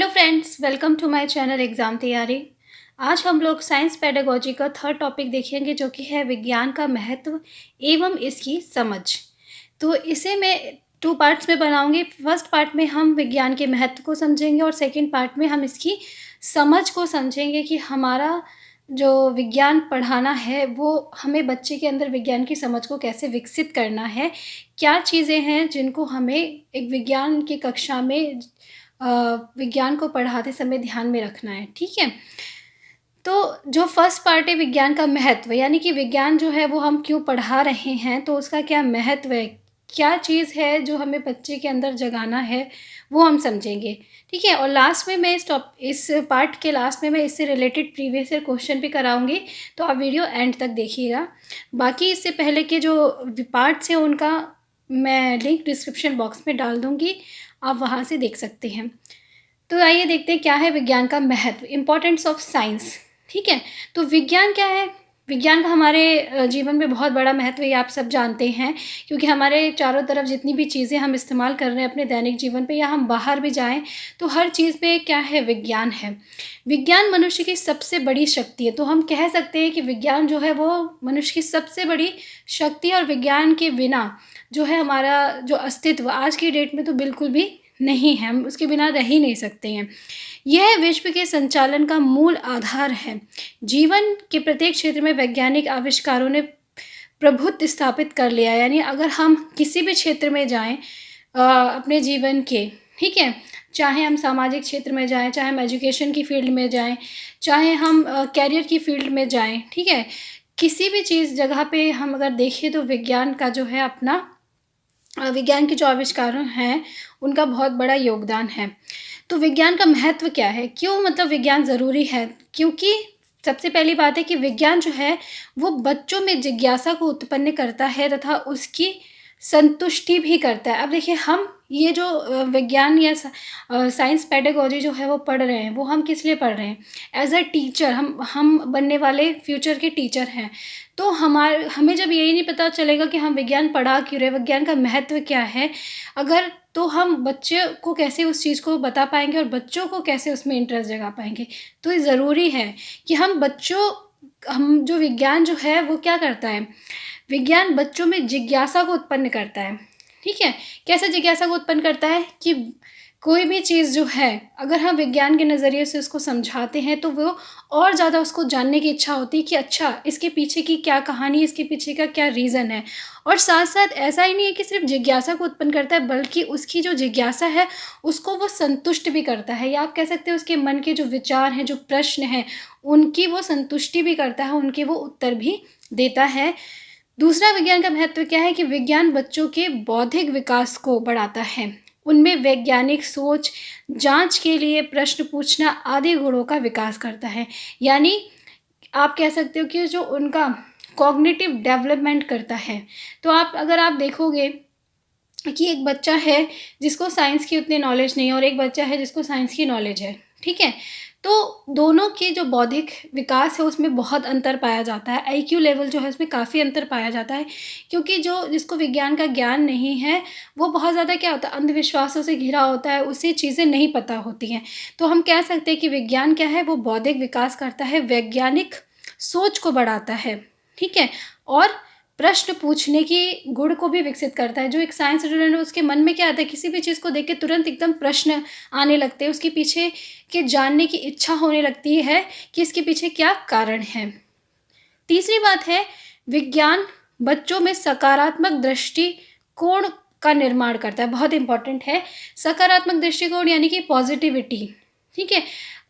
Hello friends, welcome to my channel exam तैयारी। आज हम लोग साइंस पेडागोजी का थर्ड टॉपिक देखेंगे, जो कि है विज्ञान का महत्व एवं इसकी समझ। तो इसे मैं टू पार्ट्स में बनाऊंगी। फर्स्ट पार्ट में हम विज्ञान के महत्व को समझेंगे और सेकंड पार्ट में हम इसकी समझ को समझेंगे कि हमारा जो विज्ञान पढ़ाना है वो हमें बच्चे के अंदर विज्ञान की समझ को कैसे विकसित करना है। क्या चीज़ें हैं जिनको हमें एक विज्ञान की कक्षा में विज्ञान को पढ़ाते समय ध्यान में रखना है। ठीक है, तो जो फर्स्ट पार्ट है विज्ञान का महत्व, यानी कि विज्ञान जो है वो हम क्यों पढ़ा रहे हैं, तो उसका क्या महत्व है, क्या चीज़ है जो हमें बच्चे के अंदर जगाना है, वो हम समझेंगे। ठीक है, और लास्ट में मैं इस पार्ट के लास्ट में मैं इससे रिलेटेड प्रीवियस ईयर क्वेश्चन भी कराऊंगी, तो आप वीडियो एंड तक देखिएगा। बाकी इससे पहले के जो पार्ट्स हैं उनका मैं लिंक डिस्क्रिप्शन बॉक्स में डाल दूँगी, आप वहाँ से देख सकते हैं। तो आइए देखते हैं क्या है विज्ञान का महत्व, इम्पोर्टेंस ऑफ साइंस। ठीक है, तो विज्ञान क्या है? विज्ञान का हमारे जीवन में बहुत बड़ा महत्व है, ये आप सब जानते हैं, क्योंकि हमारे चारों तरफ जितनी भी चीज़ें हम इस्तेमाल कर रहे हैं अपने दैनिक जीवन पे, या हम बाहर भी जाएं तो हर चीज़ पे क्या है, विज्ञान है। विज्ञान मनुष्य की सबसे बड़ी शक्ति है, तो हम कह सकते हैं कि विज्ञान जो है वो मनुष्य की सबसे बड़ी शक्ति है, और विज्ञान के बिना जो है हमारा जो अस्तित्व आज की डेट में तो बिल्कुल भी नहीं है, हम उसके बिना रह ही नहीं सकते हैं। यह विश्व के संचालन का मूल आधार है। जीवन के प्रत्येक क्षेत्र में वैज्ञानिक आविष्कारों ने प्रभुत्व स्थापित कर लिया, यानी अगर हम किसी भी क्षेत्र में जाएं अपने जीवन के, ठीक है, चाहे हम सामाजिक क्षेत्र में जाएं, चाहे हम एजुकेशन की फील्ड में जाएं, चाहे हम कैरियर की फील्ड में जाएं, ठीक है, किसी भी चीज़ जगह पे हम अगर देखें तो विज्ञान का जो है अपना विज्ञान के जो आविष्कार हैं उनका बहुत बड़ा योगदान है। तो विज्ञान का महत्व क्या है, क्यों मतलब विज्ञान ज़रूरी है? क्योंकि सबसे पहली बात है कि विज्ञान जो है वो बच्चों में जिज्ञासा को उत्पन्न करता है तथा उसकी संतुष्टि भी करता है। अब देखिए, हम ये जो विज्ञान या साइंस पेडागोजी जो है वो पढ़ रहे हैं, वो हम किस लिए पढ़ रहे हैं? एज अ टीचर, हम बनने वाले फ्यूचर के टीचर हैं। तो हमें जब यही नहीं पता चलेगा कि हम विज्ञान पढ़ा क्यों रहे, विज्ञान का महत्व क्या है, अगर तो हम बच्चे को कैसे उस चीज़ को बता पाएंगे और बच्चों को कैसे उसमें इंटरेस्ट जगा पाएंगे। तो ये ज़रूरी है कि हम जो विज्ञान जो है वो क्या करता है, विज्ञान बच्चों में जिज्ञासा को उत्पन्न करता है। ठीक है, कैसे जिज्ञासा को उत्पन्न करता है कि कोई भी चीज़ जो है अगर हम विज्ञान के नज़रिए से उसको समझाते हैं तो वो और ज़्यादा उसको जानने की इच्छा होती है कि अच्छा इसके पीछे की क्या कहानी, इसके पीछे का क्या रीज़न है। और साथ साथ ऐसा ही नहीं है कि सिर्फ जिज्ञासा को उत्पन्न करता है, बल्कि उसकी जो जिज्ञासा है उसको वो संतुष्ट भी करता है, या आप कह सकते हैं उसके मन के जो विचार हैं, जो प्रश्न हैं, उनकी वो संतुष्टि भी करता है, उनके वो उत्तर भी देता है। दूसरा विज्ञान का महत्व क्या है कि विज्ञान बच्चों के बौद्धिक विकास को बढ़ाता है, उनमें वैज्ञानिक सोच, जांच के लिए प्रश्न पूछना आदि गुणों का विकास करता है। यानी आप कह सकते हो कि जो उनका कॉग्निटिव डेवलपमेंट करता है। तो अगर आप देखोगे कि एक बच्चा है जिसको साइंस की उतनी नॉलेज नहीं है और एक बच्चा है जिसको साइंस की नॉलेज है, ठीक है, तो दोनों के जो बौद्धिक विकास है उसमें बहुत अंतर पाया जाता है। आईक्यू लेवल जो है उसमें काफ़ी अंतर पाया जाता है, क्योंकि जिसको विज्ञान का ज्ञान नहीं है वो बहुत ज़्यादा क्या होता है, अंधविश्वासों से घिरा होता है, उसे चीज़ें नहीं पता होती हैं। तो हम कह सकते हैं कि विज्ञान क्या है, वो बौद्धिक विकास करता है, वैज्ञानिक सोच को बढ़ाता है, ठीक है, और प्रश्न पूछने की गुण को भी विकसित करता है। जो एक साइंस स्टूडेंट है उसके मन में क्या आता है, किसी भी चीज़ को देख के तुरंत एकदम प्रश्न आने लगते हैं, उसके पीछे के जानने की इच्छा होने लगती है कि इसके पीछे क्या कारण है। तीसरी बात है, विज्ञान बच्चों में सकारात्मक दृष्टिकोण का निर्माण करता है, बहुत इंपॉर्टेंट है। सकारात्मक दृष्टिकोण यानी कि पॉजिटिविटी, ठीक है।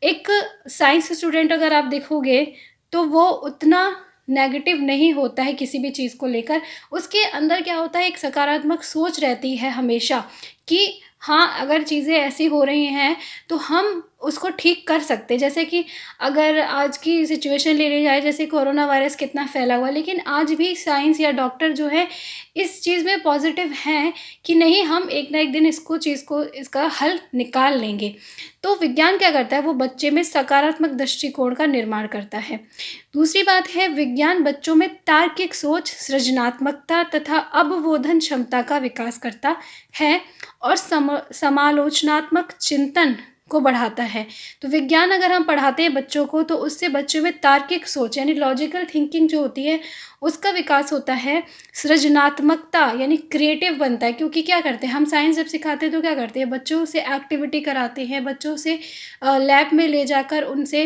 एक साइंस स्टूडेंट अगर आप देखोगे तो वो उतना नेगेटिव नहीं होता है किसी भी चीज़ को लेकर, उसके अंदर क्या होता है, एक सकारात्मक सोच रहती है हमेशा कि हाँ, अगर चीज़ें ऐसी हो रही हैं तो हम उसको ठीक कर सकते हैं। जैसे कि अगर आज की सिचुएशन ले ली जाए, जैसे कोरोना वायरस कितना फैला हुआ है, लेकिन आज भी साइंस या डॉक्टर जो है इस चीज़ में पॉजिटिव हैं कि नहीं, हम एक ना एक दिन इसका हल निकाल लेंगे। तो विज्ञान क्या करता है, वो बच्चे में सकारात्मक दृष्टिकोण का निर्माण करता है। दूसरी बात है, विज्ञान बच्चों में तार्किक सोच, सृजनात्मकता तथा अवबोधन क्षमता का विकास करता है और समालोचनात्मक चिंतन को बढ़ाता है। तो विज्ञान अगर हम पढ़ाते हैं बच्चों को तो उससे बच्चों में तार्किक सोच यानी लॉजिकल थिंकिंग जो होती है उसका विकास होता है। सृजनात्मकता यानी क्रिएटिव बनता है, क्योंकि क्या करते हैं हम साइंस जब सिखाते हैं तो क्या करते हैं बच्चों से एक्टिविटी कराते हैं, बच्चों से लैब में ले जाकर उनसे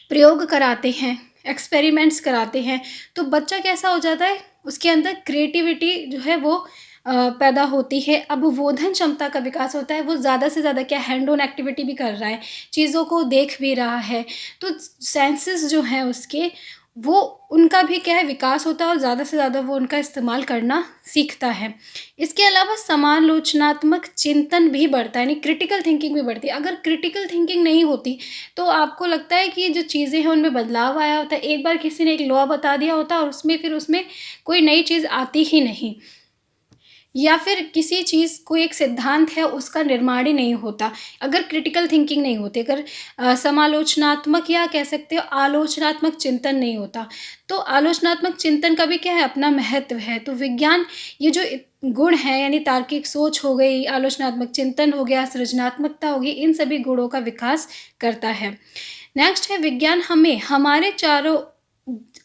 प्रयोग कराते हैं, एक्सपेरिमेंट्स कराते हैं। तो बच्चा कैसा हो जाता है, उसके अंदर क्रिएटिविटी जो है वो पैदा होती है। अवबोधन क्षमता का विकास होता है, वो ज़्यादा से ज़्यादा क्या हैंड ऑन एक्टिविटी भी कर रहा है, चीज़ों को देख भी रहा है। तो सेंसेस जो हैं उसके वो उनका भी क्या है विकास होता है और ज़्यादा से ज़्यादा वो उनका इस्तेमाल करना सीखता है। इसके अलावा समालोचनात्मक चिंतन भी बढ़ता है यानी क्रिटिकल थिंकिंग भी बढ़ती है। अगर क्रिटिकल थिंकिंग नहीं होती तो आपको लगता है कि जो चीज़ें हैं उनमें बदलाव आया होता है। एक बार किसी ने एक लॉ बता दिया होता और उसमें कोई नई चीज़ आती ही नहीं, या फिर किसी चीज़ कोई एक सिद्धांत है उसका निर्माण ही नहीं होता अगर क्रिटिकल थिंकिंग नहीं होती, अगर समालोचनात्मक या कह सकते हो आलोचनात्मक चिंतन नहीं होता। तो आलोचनात्मक चिंतन का भी क्या है अपना महत्व है। तो विज्ञान ये जो गुण हैं यानी तार्किक सोच हो गई, आलोचनात्मक चिंतन हो गया, सृजनात्मकता होगी, इन सभी गुणों का विकास करता है। नेक्स्ट है विज्ञान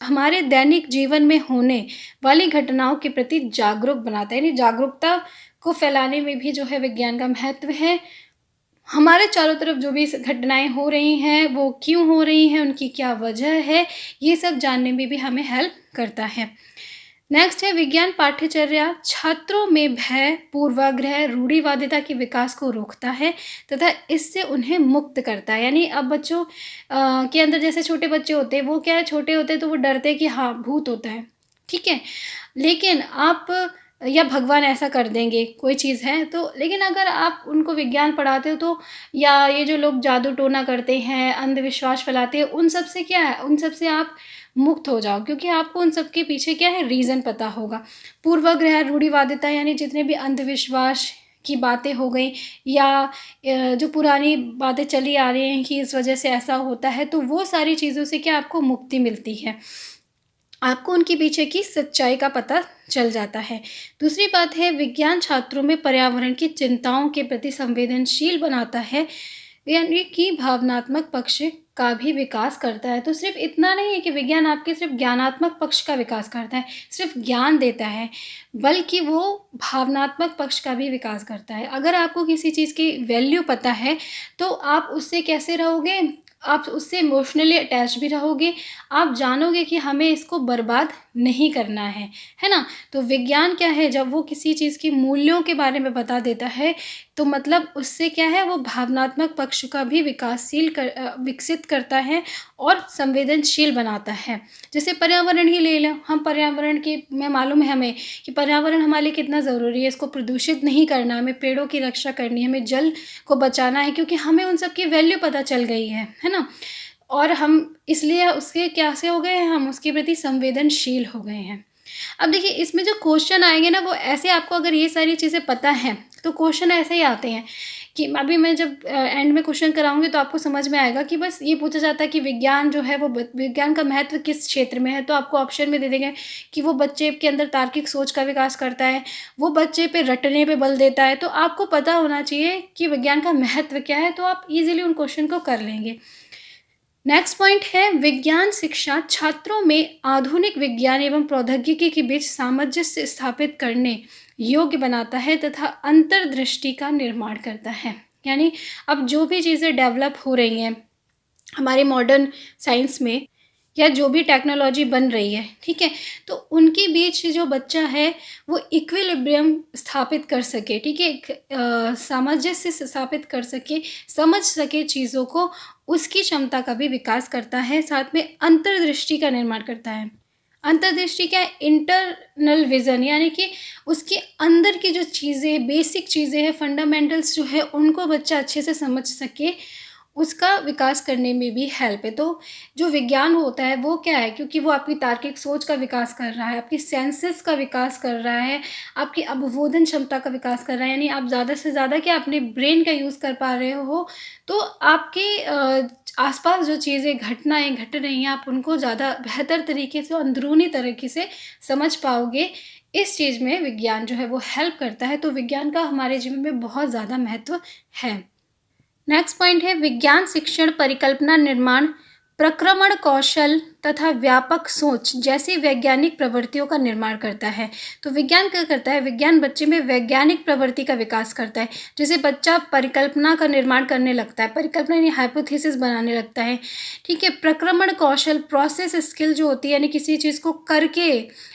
हमारे दैनिक जीवन में होने वाली घटनाओं के प्रति जागरूक बनाता है, यानी जागरूकता को फैलाने में भी जो है विज्ञान का महत्व है। हमारे चारों तरफ जो भी घटनाएं हो रही हैं वो क्यों हो रही हैं, उनकी क्या वजह है, ये सब जानने में भी हमें हेल्प करता है। नेक्स्ट है विज्ञान पाठ्यचर्या छात्रों में भय, पूर्वाग्रह, रूढ़िवादिता के विकास को रोकता है तथा इससे उन्हें मुक्त करता है। यानी अब बच्चों के अंदर जैसे छोटे बच्चे होते हैं वो क्या है, छोटे होते हैं तो वो डरते हैं कि हाँ भूत होता है, ठीक है, लेकिन आप या भगवान ऐसा कर देंगे कोई चीज़ है तो, लेकिन अगर आप उनको विज्ञान पढ़ाते हो तो, या ये जो लोग जादू टोना करते हैं, अंधविश्वास फैलाते हैं, उन सब से क्या है, उन सब से आप मुक्त हो जाओ, क्योंकि आपको उन सब के पीछे क्या है रीज़न पता होगा। पूर्वाग्रह, रूढ़िवादिता यानी जितने भी अंधविश्वास की बातें हो गई या जो पुरानी बातें चली आ रही हैं कि इस वजह से ऐसा होता है, तो वो सारी चीज़ों से क्या आपको मुक्ति मिलती है, आपको उनके पीछे की सच्चाई का पता चल जाता है। दूसरी बात है विज्ञान छात्रों में पर्यावरण की चिंताओं के प्रति संवेदनशील बनाता है, यानी कि भावनात्मक पक्ष का भी विकास करता है। तो सिर्फ इतना नहीं है कि विज्ञान आपके सिर्फ ज्ञानात्मक पक्ष का विकास करता है, सिर्फ ज्ञान देता है, बल्कि वो भावनात्मक पक्ष का भी विकास करता है। अगर आपको किसी चीज़ की वैल्यू पता है तो आप उससे कैसे रहोगे, आप उससे इमोशनली अटैच भी रहोगे, आप जानोगे कि हमें इसको बर्बाद नहीं करना है ना। तो विज्ञान क्या है, जब वो किसी चीज़ की मूल्यों के बारे में बता देता है तो मतलब उससे क्या है वो भावनात्मक पक्ष का भी विकसित करता है और संवेदनशील बनाता है। जैसे पर्यावरण ही ले लो, हम पर्यावरण की में मालूम है हमें कि पर्यावरण हमारे लिए कितना ज़रूरी है, इसको प्रदूषित नहीं करना, हमें पेड़ों की रक्षा करनी है, हमें जल को बचाना है, क्योंकि हमें उन सब की वैल्यू पता चल गई है ना। और हम इसलिए उसके क्या से हो गए हैं, हम उसके प्रति संवेदनशील हो गए हैं। अब देखिए इसमें जो क्वेश्चन आएंगे ना वो ऐसे, आपको अगर ये सारी चीज़ें पता हैं तो क्वेश्चन ऐसे ही आते हैं कि अभी मैं जब एंड में क्वेश्चन कराऊंगी तो आपको समझ में आएगा कि बस ये पूछा जाता है कि विज्ञान जो है वो विज्ञान का महत्व किस क्षेत्र में है, तो आपको ऑप्शन में दे देंगे कि वो बच्चे के अंदर तार्किक सोच का विकास करता है, वो बच्चे पे रटने पे बल देता है। तो आपको पता होना चाहिए कि विज्ञान का महत्व क्या है, तो आप इजीली उन क्वेश्चन को कर लेंगे। नेक्स्ट पॉइंट है विज्ञान शिक्षा छात्रों में आधुनिक विज्ञान एवं प्रौद्योगिकी के बीच सामंजस्य स्थापित करने योग्य बनाता है तथा अंतर्दृष्टि का निर्माण करता है। यानी अब जो भी चीज़ें डेवलप हो रही हैं हमारे मॉडर्न साइंस में या जो भी टेक्नोलॉजी बन रही है, ठीक है, तो उनके बीच जो बच्चा है वो इक्विलिब्रियम स्थापित कर सके, ठीक है, एक सामंजस्य स्थापित कर सके, समझ सके चीज़ों को, उसकी क्षमता का भी विकास करता है। साथ में अंतर्दृष्टि का निर्माण करता है। अंतर्दृष्टि क्या है, इंटरनल विज़न, यानी कि उसके अंदर की जो चीज़ें, बेसिक चीज़ें हैं, फंडामेंटल्स जो है उनको बच्चा अच्छे से समझ सके, उसका विकास करने में भी हेल्प है। तो जो विज्ञान होता है वो क्या है, क्योंकि वो आपकी तार्किक सोच का विकास कर रहा है, आपकी सेंसेस का विकास कर रहा है, आपकी अवबोधन क्षमता का विकास कर रहा है, यानी आप ज़्यादा से ज़्यादा क्या अपने ब्रेन का यूज़ कर पा रहे हो, तो आपके आसपास जो चीज़ें घटनाएं घट रही हैं आप उनको ज़्यादा बेहतर तरीके से, अंदरूनी तरीके से समझ पाओगे। इस चीज़ में विज्ञान जो है वो हेल्प करता है। तो विज्ञान का हमारे जीवन में बहुत ज़्यादा महत्व है। नेक्स्ट पॉइंट है विज्ञान शिक्षण परिकल्पना निर्माण, प्रक्रमण कौशल तथा व्यापक सोच जैसी वैज्ञानिक प्रवृत्तियों का निर्माण करता है। तो विज्ञान क्या करता है, विज्ञान बच्चे में वैज्ञानिक प्रवृत्ति का विकास करता है। जैसे बच्चा परिकल्पना का निर्माण करने लगता है, परिकल्पना यानी हाइपोथेसिस बनाने लगता है। ठीक है, प्रक्रमण कौशल प्रोसेस स्किल जो होती है, यानी किसी चीज़ को करके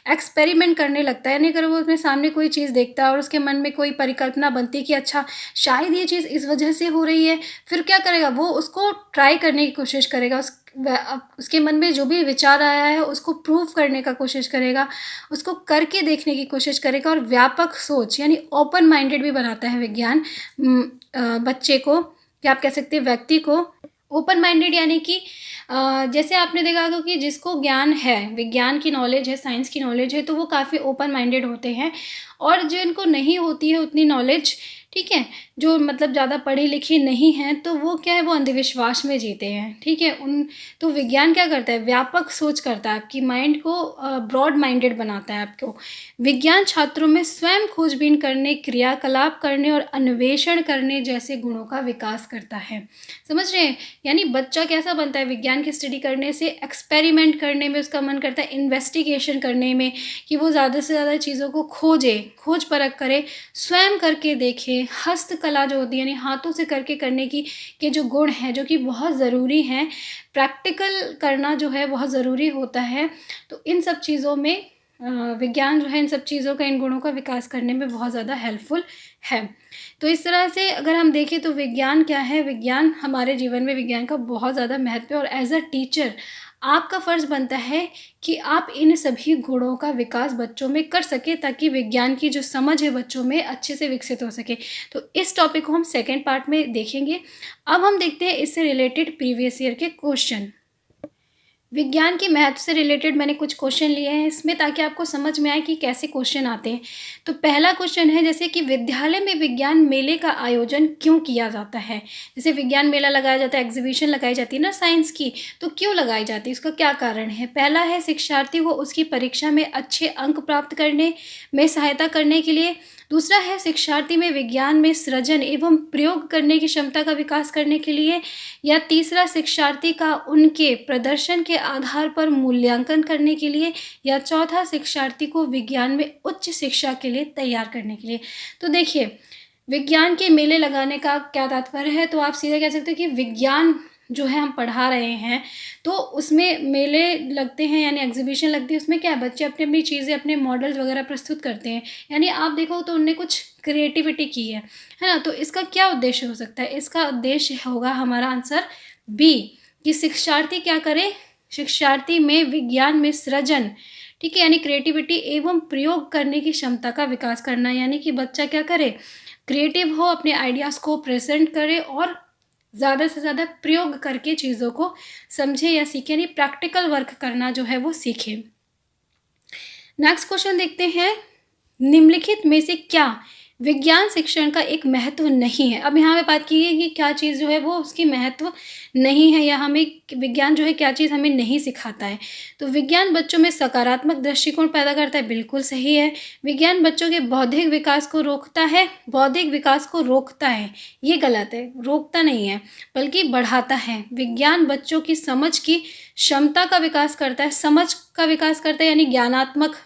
एक्सपेरिमेंट करने लगता है। यानी अगर वो अपने सामने कोई चीज़ देखता है और उसके मन में कोई परिकल्पना बनती है कि अच्छा शायद ये चीज़ इस वजह से हो रही है, फिर क्या करेगा, वो उसको ट्राई करने की कोशिश करेगा। उसके मन में जो भी विचार आया है उसको प्रूव करने का कोशिश करेगा, उसको करके देखने की कोशिश करेगा। और व्यापक सोच यानी ओपन माइंडेड भी बनाता है विज्ञान बच्चे को, या आप कह सकते हैं व्यक्ति को। ओपन माइंडेड यानी कि जैसे आपने देखा होगा कि जिसको ज्ञान है, विज्ञान की नॉलेज है, साइंस की नॉलेज है, तो वो काफ़ी ओपन माइंडेड होते हैं। और जिनको नहीं होती है उतनी नॉलेज, ठीक है, जो मतलब ज़्यादा पढ़े लिखे नहीं हैं, तो वो क्या है, वो अंधविश्वास में जीते हैं। ठीक है, तो विज्ञान क्या करता है, व्यापक सोच करता है, आपकी माइंड को ब्रॉड माइंडेड बनाता है आपको। विज्ञान छात्रों में स्वयं खोजबीन करने, क्रियाकलाप करने और अन्वेषण करने जैसे गुणों का विकास करता है। समझ रहे हैं, यानी बच्चा कैसा बनता है, विज्ञान की स्टडी करने से एक्सपेरिमेंट करने में उसका मन करता है, इन्वेस्टिगेशन करने में, कि वो ज़्यादा से ज़्यादा चीज़ों को खोज परख करे, स्वयं करके देखे। हस्तकला जो होती है यानी हाथों से करके करने की के जो गुण हैं, जो कि बहुत ज़रूरी हैं, प्रैक्टिकल करना जो है बहुत ज़रूरी होता है। तो इन सब चीज़ों में विज्ञान जो है इन सब चीज़ों का, इन गुणों का विकास करने में बहुत ज़्यादा हेल्पफुल है। तो इस तरह से अगर हम देखें तो विज्ञान क्या है, विज्ञान हमारे जीवन में विज्ञान का बहुत ज़्यादा महत्व है। और एज अ टीचर आपका फ़र्ज़ बनता है कि आप इन सभी गुणों का विकास बच्चों में कर सकें, ताकि विज्ञान की जो समझ है बच्चों में अच्छे से विकसित हो सके। तो इस टॉपिक को हम सेकेंड पार्ट में देखेंगे। अब हम देखते हैं इससे रिलेटेड प्रीवियस ईयर के क्वेश्चन। विज्ञान के महत्व से रिलेटेड मैंने कुछ क्वेश्चन लिए हैं इसमें, ताकि आपको समझ में आए कि कैसे क्वेश्चन आते हैं। तो पहला क्वेश्चन है जैसे कि विद्यालय में विज्ञान मेले का आयोजन क्यों किया जाता है। जैसे विज्ञान मेला लगाया जाता है, एग्जीबिशन लगाई जाती है ना साइंस की, तो क्यों लगाई जाती है, उसका क्या कारण है। पहला है शिक्षार्थी को उसकी परीक्षा में अच्छे अंक प्राप्त करने में सहायता करने के लिए। दूसरा है शिक्षार्थी में विज्ञान में सृजन एवं प्रयोग करने की क्षमता का विकास करने के लिए। या तीसरा शिक्षार्थी का उनके प्रदर्शन के आधार पर मूल्यांकन करने के लिए। या चौथा शिक्षार्थी को विज्ञान में उच्च शिक्षा के लिए तैयार करने के लिए। तो देखिए, विज्ञान के मेले लगाने का क्या तात्पर्य है, तो आप सीधे कह सकते हो कि विज्ञान जो है हम पढ़ा रहे हैं, तो उसमें मेले लगते हैं यानी एग्जीबिशन लगती है। उसमें क्या है, बच्चे अपनी अपनी चीज़ें, अपने मॉडल्स वगैरह प्रस्तुत करते हैं। यानी आप देखो तो उनने कुछ क्रिएटिविटी की है ना। तो इसका क्या उद्देश्य हो सकता है, इसका उद्देश्य होगा हमारा आंसर बी, कि शिक्षार्थी क्या करे, शिक्षार्थी में विज्ञान में सृजन, ठीक है, यानी क्रिएटिविटी एवं प्रयोग करने की क्षमता का विकास करना। यानी कि बच्चा क्या करे, क्रिएटिव हो, अपने आइडियाज़ को प्रेजेंट करे और ज़्यादा से ज़्यादा प्रयोग करके चीज़ों को समझे या सीखे, यानी प्रैक्टिकल वर्क करना जो है वो सीखे। नेक्स्ट क्वेश्चन देखते हैं, निम्नलिखित में से क्या विज्ञान शिक्षण का एक महत्व नहीं है। अब यहाँ पे बात की है कि क्या चीज़ जो है वो उसकी महत्व नहीं है, या हमें विज्ञान जो है क्या चीज़ हमें नहीं सिखाता है। तो विज्ञान बच्चों में सकारात्मक दृष्टिकोण पैदा करता है, बिल्कुल सही है। विज्ञान बच्चों के बौद्धिक विकास को रोकता है, बौद्धिक विकास को रोकता है, ये गलत है, रोकता नहीं है बल्कि बढ़ाता है। विज्ञान बच्चों की समझ की क्षमता का विकास करता है, समझ का विकास करता है, यानी ज्ञानात्मक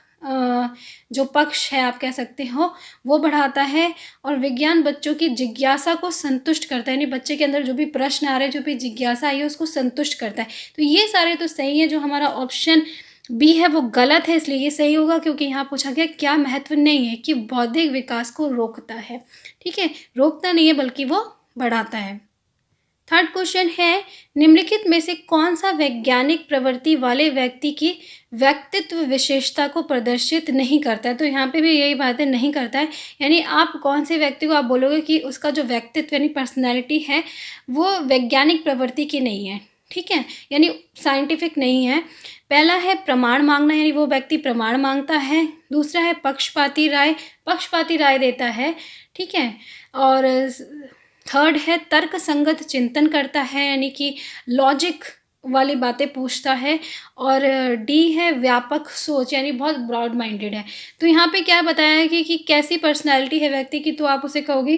जो पक्ष है आप कह सकते हो वो बढ़ाता है। और विज्ञान बच्चों की जिज्ञासा को संतुष्ट करता है, यानी बच्चे के अंदर जो भी प्रश्न आ रहे हैं, जो भी जिज्ञासा आई है उसको संतुष्ट करता है। तो ये सारे तो सही है, जो हमारा ऑप्शन बी है वो गलत है, इसलिए ये सही होगा क्योंकि यहाँ पूछा गया क्या महत्व नहीं है, कि बौद्धिक विकास को रोकता है। ठीक है, रोकता नहीं है बल्कि वो बढ़ाता है। थर्ड क्वेश्चन है, निम्नलिखित में से कौन सा वैज्ञानिक प्रवृत्ति वाले व्यक्ति की व्यक्तित्व विशेषता को प्रदर्शित नहीं करता है। तो यहाँ पे भी यही बात है, नहीं करता है, यानी आप कौन से व्यक्ति को आप बोलोगे कि उसका जो व्यक्तित्व यानी पर्सनैलिटी है वो वैज्ञानिक प्रवृत्ति की नहीं है, ठीक है, यानी साइंटिफिक नहीं है। पहला है प्रमाण मांगना, यानी वो व्यक्ति प्रमाण मांगता है। दूसरा है पक्षपाती राय देता है, ठीक है। और थर्ड है तर्क संगत चिंतन करता है, यानी कि लॉजिक वाली बातें पूछता है। और डी है व्यापक सोच, यानी बहुत ब्रॉड माइंडेड है। तो यहाँ पे क्या बताया है कि कैसी पर्सनैलिटी है व्यक्ति की, तो आप उसे कहोगे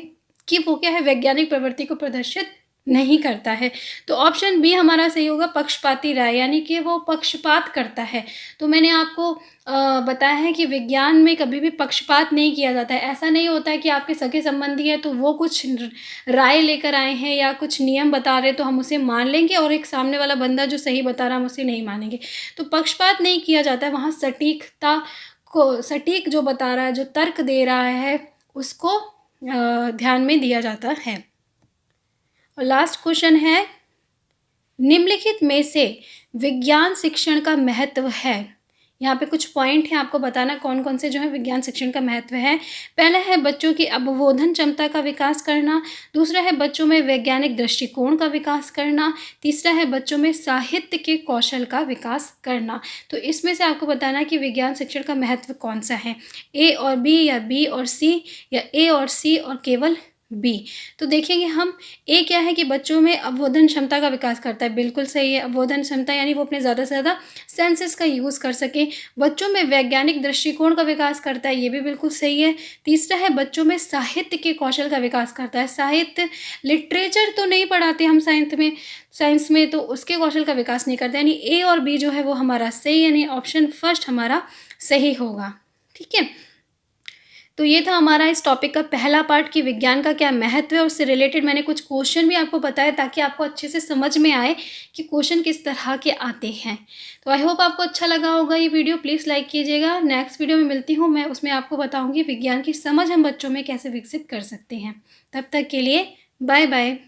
कि वो क्या है, वैज्ञानिक प्रवृत्ति को प्रदर्शित नहीं करता है। तो ऑप्शन बी हमारा सही होगा, पक्षपाती राय, यानी कि वो पक्षपात करता है। तो मैंने आपको बताया है कि विज्ञान में कभी भी पक्षपात नहीं किया जाता है। ऐसा नहीं होता है कि आपके सगे संबंधी हैं तो वो कुछ राय लेकर आए हैं या कुछ नियम बता रहे हैं तो हम उसे मान लेंगे, और एक सामने वाला बंदा जो सही बता रहा है हम उसे नहीं मानेंगे। तो पक्षपात नहीं किया जाता है, वहाँ सटीकता को, सटीक जो बता रहा है, जो तर्क दे रहा है, उसको ध्यान में दिया जाता है। और लास्ट क्वेश्चन है, निम्नलिखित में से विज्ञान शिक्षण का महत्व है। यहाँ पे कुछ पॉइंट हैं, आपको बताना कौन कौन से जो है विज्ञान शिक्षण का महत्व है। पहला है बच्चों की अवबोधन क्षमता का विकास करना। दूसरा है बच्चों में वैज्ञानिक दृष्टिकोण का विकास करना। तीसरा है बच्चों में साहित्य के कौशल का विकास करना। तो इसमें से आपको बताना है कि विज्ञान शिक्षण का महत्व कौन सा है, ए और बी या बी और सी या ए और सी और केवल बी। तो देखेंगे हम, ए क्या है कि बच्चों में अवबोधन क्षमता का विकास करता है, बिल्कुल सही है। अवबोधन क्षमता यानी वो अपने ज़्यादा से ज़्यादा सेंसेस का यूज़ कर सके। बच्चों में वैज्ञानिक दृष्टिकोण का विकास करता है, ये भी बिल्कुल सही है। तीसरा है बच्चों में साहित्य के कौशल का विकास करता है। साहित्य, लिटरेचर तो नहीं पढ़ाते हम साइंस में, तो उसके कौशल का विकास नहीं करते। यानी ए और बी जो है वो हमारा सही, यानी ऑप्शन फर्स्ट हमारा सही होगा। ठीक है, तो ये था हमारा इस टॉपिक का पहला पार्ट कि विज्ञान का क्या महत्व है। उससे रिलेटेड मैंने कुछ क्वेश्चन भी आपको बताया ताकि आपको अच्छे से समझ में आए कि क्वेश्चन किस तरह के आते हैं। तो आई होप आपको अच्छा लगा होगा ये वीडियो। प्लीज़ लाइक कीजिएगा। नेक्स्ट वीडियो में मिलती हूँ मैं, उसमें आपको बताऊँगी विज्ञान की समझ हम बच्चों में कैसे विकसित कर सकते हैं। तब तक के लिए बाय बाय।